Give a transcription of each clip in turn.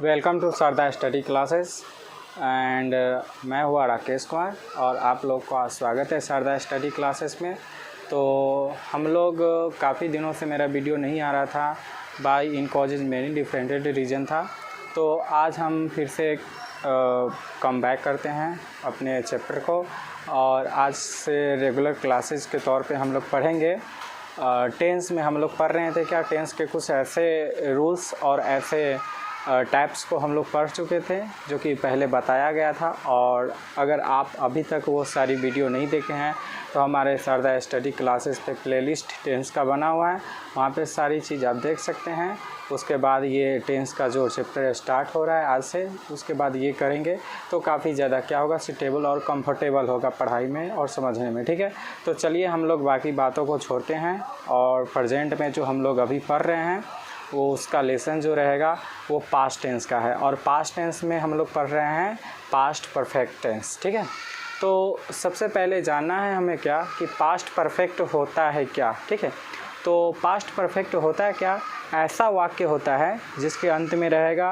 Welcome to Sharda study classes and मैं हुआ राकेश कुमार और आप लोग का स्वागत है शारदा स्टडी क्लासेस में। तो हम लोग काफ़ी दिनों से मेरा वीडियो नहीं आ रहा था बाय इन कॉजेज मेनी डिफरेंट रीज़न था। तो आज हम फिर से कम बैक करते हैं अपने चैप्टर को और आज से रेगुलर क्लासेस के तौर पे हम लोग पढ़ेंगे। टेंस में हम लोग पढ़ रहे थे क्या, टेंस के कुछ ऐसे रूल्स और ऐसे टाइप्स को हम लोग पढ़ चुके थे जो कि पहले बताया गया था। और अगर आप अभी तक वो सारी वीडियो नहीं देखे हैं तो हमारे शारदा स्टडी क्लासेस पे प्लेलिस्ट टेंस का बना हुआ है, वहाँ पे सारी चीज़ आप देख सकते हैं। उसके बाद ये टेंस का जो चैप्टर स्टार्ट हो रहा है आज से, उसके बाद ये करेंगे तो काफ़ी ज़्यादा क्या होगा, सूटेबल और कंफर्टेबल होगा पढ़ाई में और समझने में। ठीक है, तो चलिए हम लोग बाकी बातों को छोड़ते हैं और प्रेजेंट में जो हम लोग अभी पढ़ रहे हैं वो उसका लेसन जो रहेगा वो पास्ट टेंस का है। और पास्ट टेंस में हम लोग पढ़ रहे हैं पास्ट परफेक्ट टेंस। ठीक है, तो सबसे पहले जानना है हमें क्या कि पास्ट परफेक्ट होता है क्या। ठीक है, तो पास्ट परफेक्ट होता है क्या, ऐसा वाक्य होता है जिसके अंत में रहेगा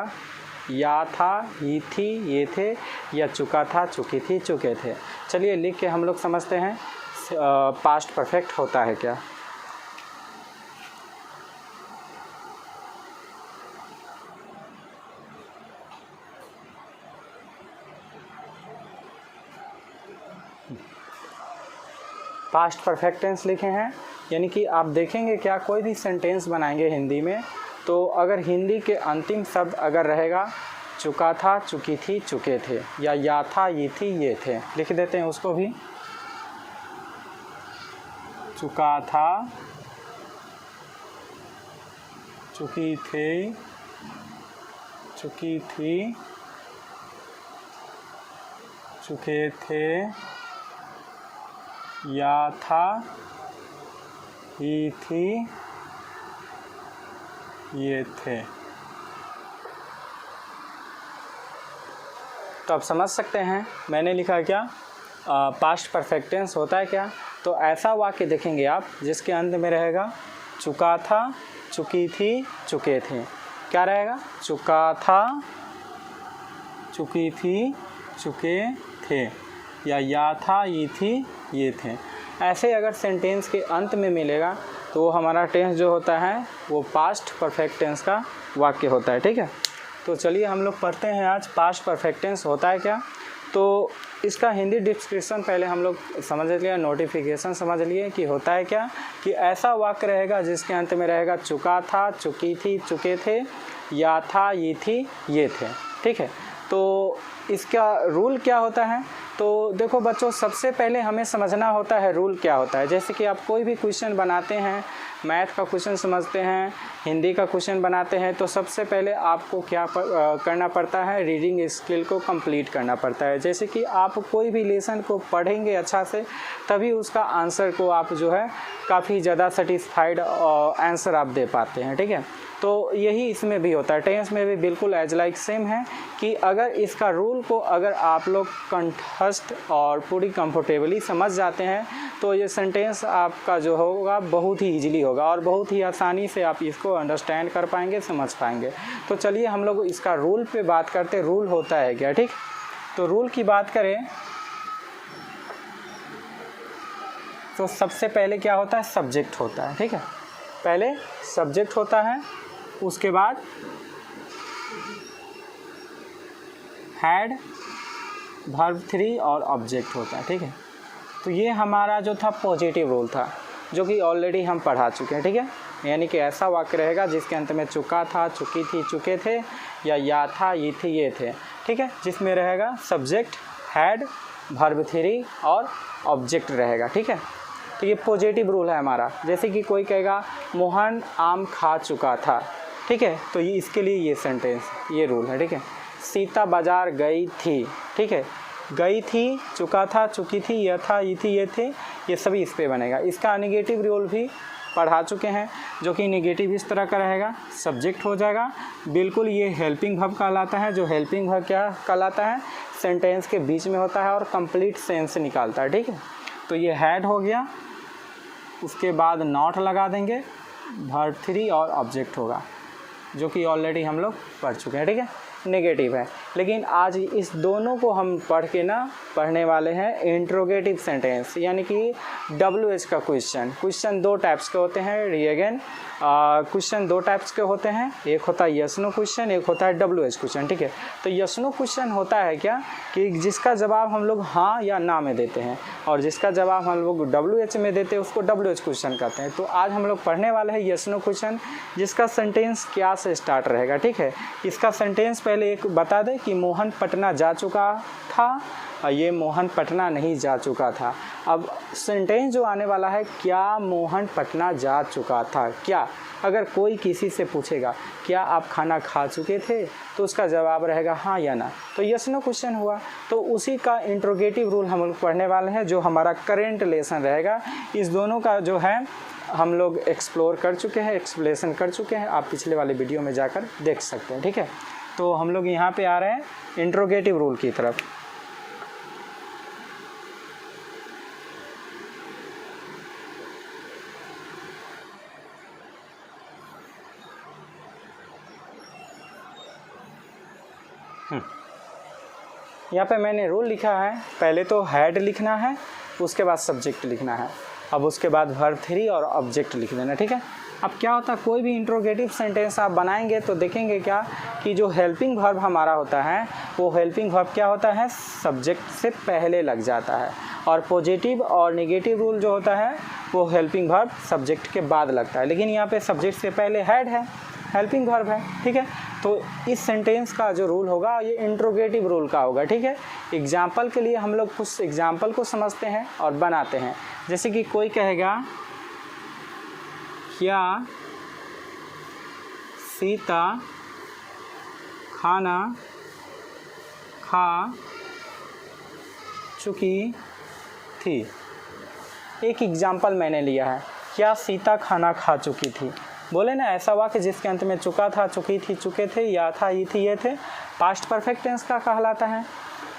या था, ही थी, ये थे, या चुका था, चुकी थी, चुके थे। चलिए लिख के हम लोग समझते हैं पास्ट परफेक्ट होता है क्या। पास्ट परफेक्ट टेंस लिखे हैं, यानी कि आप देखेंगे क्या, कोई भी सेंटेंस बनाएंगे हिंदी में तो अगर हिंदी के अंतिम शब्द अगर रहेगा चुका था, चुकी थी, चुके थे, या था, ये थी, ये थे, लिख देते हैं उसको भी। चुका था, चुकी थे, चुकी थी, चुके थे, या था, ही थी, ये थे। तो आप समझ सकते हैं मैंने लिखा क्या, पास्ट परफेक्ट टेंस होता है क्या। तो ऐसा वाक्य देखेंगे आप जिसके अंत में रहेगा चुका था, चुकी थी, चुके थे। क्या रहेगा, चुका था, चुकी थी, चुके थे, या था, ये थी, ये थे। ऐसे अगर सेंटेंस के अंत में मिलेगा तो वो हमारा टेंस जो होता है वो पास्ट परफेक्ट टेंस का वाक्य होता है। ठीक है, तो चलिए हम लोग पढ़ते हैं आज पास्ट परफेक्ट टेंस होता है क्या। तो इसका हिंदी डिस्क्रिप्शन पहले हम लोग समझ लिए, नोटिफिकेशन समझ लिए कि होता है क्या, कि ऐसा वाक्य रहेगा जिसके अंत में रहेगा चुका था, चुकी थी, चुके थे, या था, ये थी, ये थे। ठीक है, तो इसका रूल क्या होता है। तो देखो बच्चों, सबसे पहले हमें समझना होता है रूल क्या होता है। जैसे कि आप कोई भी क्वेश्चन बनाते हैं, मैथ का क्वेश्चन समझते हैं, हिंदी का क्वेश्चन बनाते हैं, तो सबसे पहले आपको क्या करना पड़ता है, रीडिंग स्किल को कंप्लीट करना पड़ता है। जैसे कि आप कोई भी लेसन को पढ़ेंगे अच्छा से तभी उसका आंसर को आप जो है काफ़ी ज़्यादा सेटिस्फाइड आंसर आप दे पाते हैं। ठीक है, तो यही इसमें भी होता है, टेंस में भी बिल्कुल एज लाइक सेम है कि अगर इसका रूल को अगर आप लोग कंठस्थ और पूरी कंफर्टेबली समझ जाते हैं तो ये सेंटेंस आपका जो होगा बहुत ही ईजिली होगा और बहुत ही आसानी से आप इसको अंडरस्टैंड कर पाएंगे, समझ पाएंगे। तो चलिए हम लोग इसका रूल पे बात करते हैं, रूल होता है क्या। ठीक, तो रूल की बात करें तो सबसे पहले क्या होता है, सब्जेक्ट होता है। ठीक है, पहले सब्जेक्ट होता है, उसके बाद हैड, वर्ब 3 और ऑब्जेक्ट होता है। ठीक है, तो ये हमारा जो था पॉजिटिव रूल था जो कि ऑलरेडी हम पढ़ा चुके हैं। ठीक है, यानी कि ऐसा वाक्य रहेगा जिसके अंत में चुका था, चुकी थी, चुके थे, या था, ये थी, ये थे। ठीक है, जिसमें रहेगा सब्जेक्ट, हैड, वर्ब 3 और ऑब्जेक्ट रहेगा। ठीक है, तो ये पॉजिटिव रूल है हमारा। जैसे कि कोई कहेगा मोहन आम खा चुका था, ठीक है, तो ये इसके लिए ये सेंटेंस, ये रूल है। ठीक है, सीता बाजार गई थी। ठीक है, गई थी, चुका था, चुकी थी, यह था, ये थी, ये थे, ये सभी इस पे बनेगा। इसका नेगेटिव रूल भी पढ़ा चुके हैं जो कि नेगेटिव इस तरह का रहेगा, सब्जेक्ट हो जाएगा बिल्कुल, ये हेल्पिंग वर्ब कहलाता है। जो हेल्पिंग वर्ब क्या कहलाता है, सेंटेंस के बीच में होता है और कंप्लीट सेंस निकालता है। ठीक है, तो ये हैड हो गया, उसके बाद नॉट लगा देंगे, वर्ब 3 और ऑब्जेक्ट होगा। जो कि ऑलरेडी हम लोग पढ़ चुके हैं, ठीक है, नेगेटिव है। लेकिन आज इस दोनों को हम पढ़ने वाले हैं इंट्रोगेटिव सेंटेंस, यानी कि WH का क्वेश्चन 2 टाइप्स के होते हैं। अगेन क्वेश्चन 2 टाइप्स के होते हैं, एक होता है यस नो क्वेश्चन, एक होता है WH क्वेश्चन, ठीक है। तो यस नो क्वेश्चन होता है क्या कि जिसका जवाब हम लोग हाँ या ना में देते हैं, और जिसका जवाब हम लोग WH में देते हैं उसको WH क्वेश्चन कहते हैं। तो आज हम लोग पढ़ने वाले हैं यस नो क्वेश्चन, जिसका सेंटेंस क्या से स्टार्ट रहेगा, ठीक है। इसका सेंटेंस पहले एक बता दें कि मोहन पटना जा चुका था, ये मोहन पटना नहीं जा चुका था। अब सेंटेंस जो आने वाला है, क्या मोहन पटना जा चुका था, क्या अगर कोई किसी से पूछेगा क्या आप खाना खा चुके थे, तो उसका जवाब रहेगा हाँ या ना, तो यस नो क्वेश्चन हुआ। तो उसी का इंट्रोगेटिव रूल हम लोग पढ़ने वाले हैं, जो हमारा करेंट लेसन रहेगा। इस दोनों का जो है हम लोग एक्सप्लोर कर चुके हैं, एक्सप्लेनेशन कर चुके हैं, आप पिछले वाले वीडियो में जाकर देख सकते हैं, ठीक है। तो हम लोग यहाँ पे आ रहे हैं इंट्रोगेटिव रूल की तरफ। यहाँ पे मैंने रूल लिखा है, पहले तो हैड लिखना है, उसके बाद सब्जेक्ट लिखना है, अब उसके बाद वर्ब 3 और ऑब्जेक्ट लिख देना, ठीक है। अब क्या होता है, कोई भी इंट्रोगेटिव सेंटेंस आप बनाएंगे तो देखेंगे क्या कि जो हेल्पिंग वर्ब हमारा होता है, वो हेल्पिंग वर्ब क्या होता है, सब्जेक्ट से पहले लग जाता है, और पॉजिटिव और नेगेटिव रूल जो होता है वो हेल्पिंग वर्ब सब्जेक्ट के बाद लगता है। लेकिन यहाँ पे सब्जेक्ट से पहले हैड है, हेल्पिंग वर्ब है, ठीक है। तो इस सेंटेंस का जो रूल होगा ये इंट्रोगेटिव रूल का होगा, ठीक है। एग्जाम्पल के लिए हम लोग कुछ एग्जाम्पल को समझते हैं और बनाते हैं। जैसे कि कोई कहेगा क्या सीता खाना खा चुकी थी। एक एग्जाम्पल मैंने लिया है, क्या सीता खाना खा चुकी थी। बोले ना ऐसा वाक्य जिसके अंत में चुका था, चुकी थी, चुके थे, या था, ये थी, ये थे, पास्ट परफेक्ट टेंस का कहलाता है।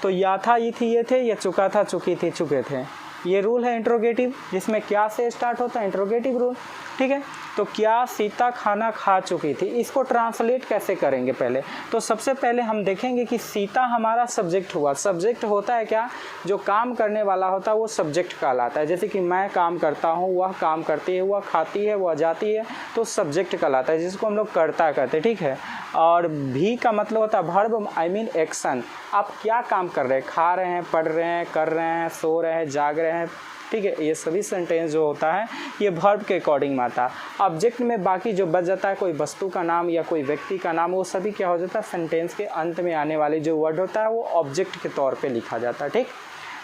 तो या था, ये थी, ये थे, या चुका था, चुकी थी, चुके थे, ये रूल है इंट्रोगेटिव, जिसमें क्या से स्टार्ट होता है, इंट्रोगेटिव रूल, ठीक है। तो क्या सीता खाना खा चुकी थी, इसको ट्रांसलेट कैसे करेंगे पहले, तो सबसे पहले हम देखेंगे कि सीता हमारा सब्जेक्ट हुआ। सब्जेक्ट होता है क्या, जो काम करने वाला होता है वो सब्जेक्ट कहलाता है। जैसे कि मैं काम करता हूँ, वह काम करती है, वह खाती है, वह जाती है, तो सब्जेक्ट कहलाता है, जिसको हम लोग कर्ता कहते हैं, ठीक है। और भी का मतलब होता है वर्ब, आई मीन एक्शन। आप क्या काम कर रहे हैं, खा रहे हैं, पढ़ रहे हैं, कर रहे हैं, सो रहे हैं, जाग रहे हैं, ठीक है। ये सभी सेंटेंस जो होता है ये वर्ब के अकॉर्डिंग में आता है। ऑब्जेक्ट में बाकी जो बच जाता है, कोई वस्तु का नाम या कोई व्यक्ति का नाम, वो सभी क्या हो जाता है, सेंटेंस के अंत में आने वाले जो वर्ड होता है वो ऑब्जेक्ट के तौर पे लिखा जाता है, ठीक।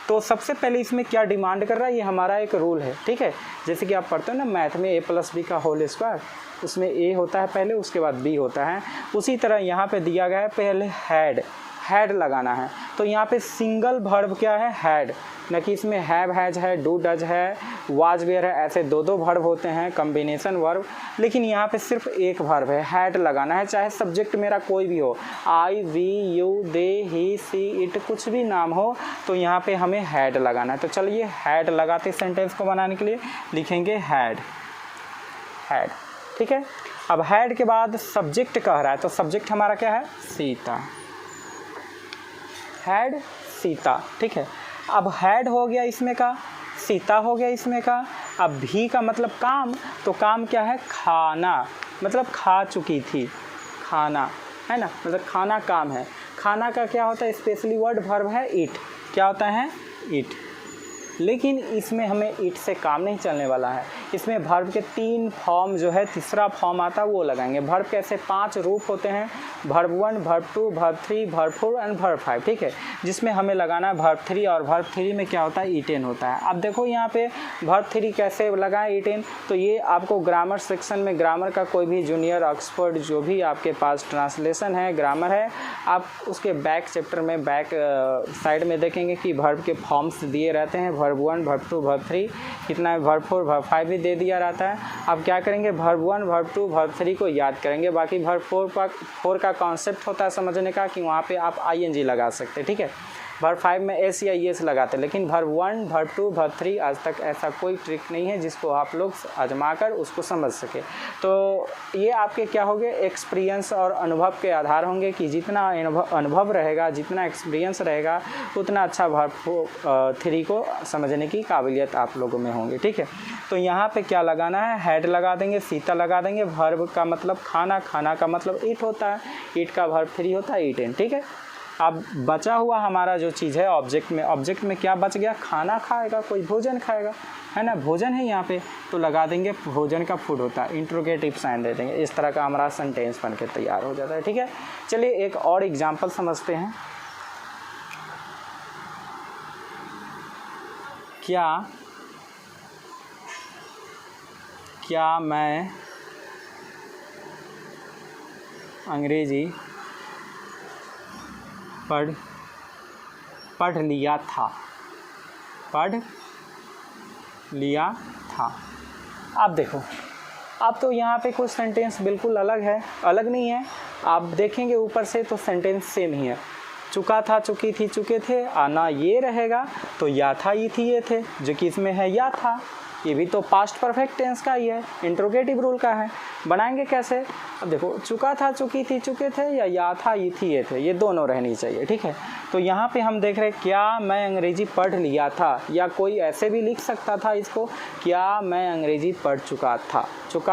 तो सबसे पहले इसमें क्या डिमांड कर रहा है, ये हमारा एक रूल है, ठीक है। जैसे कि आप पढ़ते हो ना मैथ में a+b का होल स्क्वायर, उसमें a होता है पहले, उसके बाद b होता है। उसी तरह यहाँ पे दिया गया है पहले हैड लगाना है। तो यहाँ पे सिंगल वर्ब क्या है, हैड, न कि इसमें हैव, हैज है, डू, डज है, वाज, वेयर है, ऐसे दो वर्ब होते हैं, कॉम्बिनेशन वर्ब। लेकिन यहाँ पे सिर्फ एक वर्ब है, हैड लगाना है, चाहे सब्जेक्ट मेरा कोई भी हो, I, we, you, they, he, she, it, कुछ भी नाम हो, तो यहाँ पे हमें हैड लगाना है। तो चलिए हैड लगाते सेंटेंस को बनाने के लिए लिखेंगे हैड, ठीक है। अब हैड के बाद सब्जेक्ट कह रहा है, तो सब्जेक्ट हमारा क्या है, सीता, हैड सीता, ठीक है। अब हैड हो गया इसमें का, सीता हो गया इसमें का। अब भी का मतलब काम, तो काम क्या है, खाना, मतलब खा चुकी थी, खाना है ना, मतलब खाना काम है। खाना का क्या होता है, स्पेशली वर्ड वर्ब है ईट, क्या होता है, ईट। लेकिन इसमें हमें ईट से काम नहीं चलने वाला है, इसमें वर्ब के 3 फॉर्म जो है, तीसरा फॉर्म आता है वो लगाएंगे। वर्ब के ऐसे 5 रूप होते हैं, verb 1, verb 2, verb 3, verb 4 and verb 5, ठीक है। जिसमें हमें लगाना है वर्ब 3, और वर्ब 3 में क्या होता है, ईटेन होता है। अब देखो यहाँ पे वर्ब 3 कैसे लगाएं ईटेन, तो ये आपको ग्रामर सेक्शन में, ग्रामर का कोई भी जूनियर ऑक्सफोर्ड जो भी आपके पास ट्रांसलेशन है, ग्रामर है, आप उसके बैक चैप्टर में बैक साइड में देखेंगे कि वर्ब के फॉर्म्स दिए रहते हैं, वर्ब 1, वर्ब 2, वर्ब 3, कितना है, वर्ब 4, वर्ब 5 भी दे दिया रहता है। अब क्या करेंगे, वर्ब 1, वर्ब 2, वर्ब 3 को याद करेंगे। बाकी वर्ब 4 का कॉन्सेप्ट होता है समझने का कि वहाँ पे आप ING लगा सकते हैं, ठीक है। वर्ब 5 में एस या ईएस लगाते, लेकिन वर्ब 1, वर्ब 2, वर्ब 3 आज तक ऐसा कोई ट्रिक नहीं है जिसको आप लोग आजमा कर उसको समझ सके। तो ये आपके क्या होंगे, एक्सपीरियंस और अनुभव के आधार होंगे कि जितना अनुभव रहेगा, जितना एक्सपीरियंस रहेगा, उतना अच्छा वर्ब 3 को समझने की काबिलियत आप लोगों में होंगी। ठीक है, तो यहाँ पे क्या लगाना है, हेड लगा देंगे, सीता लगा देंगे। वर्ब का मतलब खाना, खाना का मतलब ईट होता है, ईट का वर्ब 3 होता है ईटेन। ठीक है, अब बचा हुआ हमारा जो चीज़ है ऑब्जेक्ट में क्या बच गया, खाना खाएगा, कोई भोजन खाएगा, है ना, भोजन है यहाँ पे, तो लगा देंगे भोजन का फूड होता है, इंट्रोगेटिव साइन दे देंगे। इस तरह का हमारा सेंटेंस बन के तैयार हो जाता है। ठीक है, चलिए एक और एग्जाम्पल समझते हैं। क्या मैं अंग्रेजी पढ़ लिया था। आप देखो, अब तो यहाँ पे कुछ सेंटेंस बिल्कुल अलग नहीं है। आप देखेंगे ऊपर से तो सेंटेंस सेम ही है। चुका था, चुकी थी, चुके थे, आना ये रहेगा, तो या था, ये थी, ये थे, जो कि इसमें है या था, ये भी तो पास्ट परफेक्ट टेंस का ही है, इंट्रोगेटिव रूल का है। बनाएंगे कैसे, अब देखो, चुका था, चुकी थी, चुके थे, या था, ये थी, ये थे, ये दोनों रहनी चाहिए। ठीक है, तो यहाँ पे हम देख रहे हैं क्या मैं अंग्रेजी पढ़ लिया था, या कोई ऐसे भी लिख सकता था इसको, क्या मैं अंग्रेजी पढ़ चुका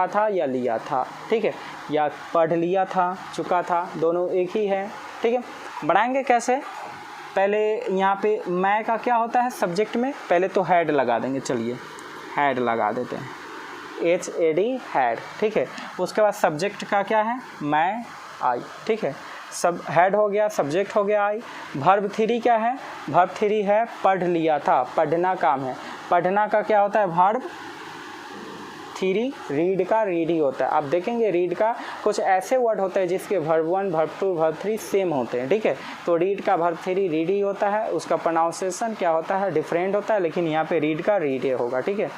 था या लिया था। ठीक है, या पढ़ लिया था, चुका था, दोनों एक ही है। ठीक है, बनाएंगे कैसे, पहले यहाँ पे मैं का क्या होता है सब्जेक्ट में, पहले तो हेड लगा देंगे। चलिए हेड लगा देते हैं, HAD हेड। ठीक है, उसके बाद सब्जेक्ट का क्या है, मैं, आई। ठीक है, सब हेड हो गया, सब्जेक्ट हो गया आई। वर्ब 3 क्या है, वर्ब 3 है पढ़ लिया था, पढ़ना काम है। पढ़ना का क्या होता है, वर्ब 3, रीड का रीड ही होता है। आप देखेंगे रीड का कुछ ऐसे वर्ड होते हैं जिसके वर्ब 1, वर्ब 2, वर्ब 3 सेम होते हैं। ठीक है, तो रीड का वर्ब 3 रीड ही होता है, उसका प्रोनाउंसिएशन क्या होता है, डिफरेंट होता है, लेकिन यहाँ पे रीड का रीड ही होगा। ठीक है,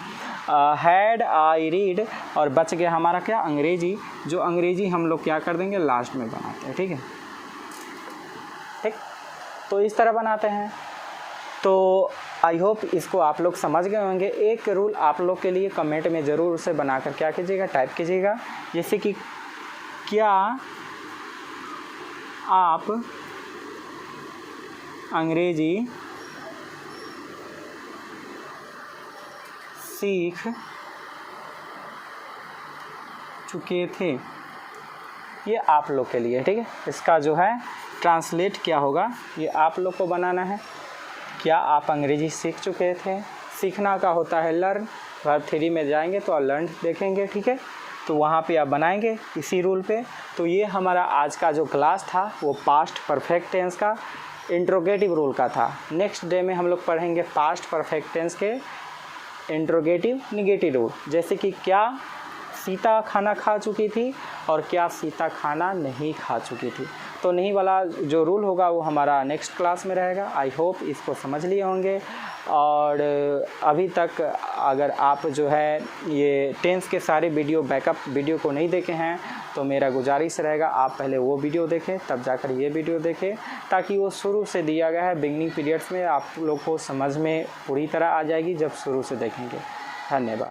हैड, आई, रीड, और बच गया हमारा क्या, अंग्रेजी। जो अंग्रेजी हम लोग क्या कर देंगे, लास्ट में बनाते हैं। ठीक है, ठीक, तो इस तरह बनाते हैं। तो आई होप इसको आप लोग समझ गए होंगे। एक रूल आप लोग के लिए कमेंट में ज़रूर उसे बनाकर क्या कीजिएगा, टाइप कीजिएगा, जैसे कि क्या आप अंग्रेजी सीख चुके थे। ये आप लोग के लिए। ठीक है, इसका जो है ट्रांसलेट क्या होगा, ये आप लोग को बनाना है। क्या आप अंग्रेजी सीख चुके थे, सीखना का होता है लर्न, वर्ब 3 में जाएंगे तो लर्न देखेंगे। ठीक है, तो वहाँ पे आप बनाएंगे इसी रूल पे। तो ये हमारा आज का जो क्लास था वो पास्ट परफेक्ट टेंस का इंट्रोगेटिव रूल का था। नेक्स्ट डे में हम लोग पढ़ेंगे पास्ट परफेक्ट टेंस के इंट्रोगेटिव निगेटिव रूल, जैसे कि क्या सीता खाना खा चुकी थी और क्या सीता खाना नहीं खा चुकी थी। तो नहीं वाला जो रूल होगा वो हमारा नेक्स्ट क्लास में रहेगा। आई होप इसको समझ लिए होंगे। और अभी तक अगर आप जो है ये टेंस के सारे वीडियो बैकअप वीडियो को नहीं देखे हैं तो मेरा गुजारिश रहेगा आप पहले वो वीडियो देखें तब जाकर ये वीडियो देखें, ताकि वो शुरू से दिया गया है बिगनिंग पीरियड्स में आप लोग को समझ में पूरी तरह आ जाएगी जब शुरू से देखेंगे। धन्यवाद।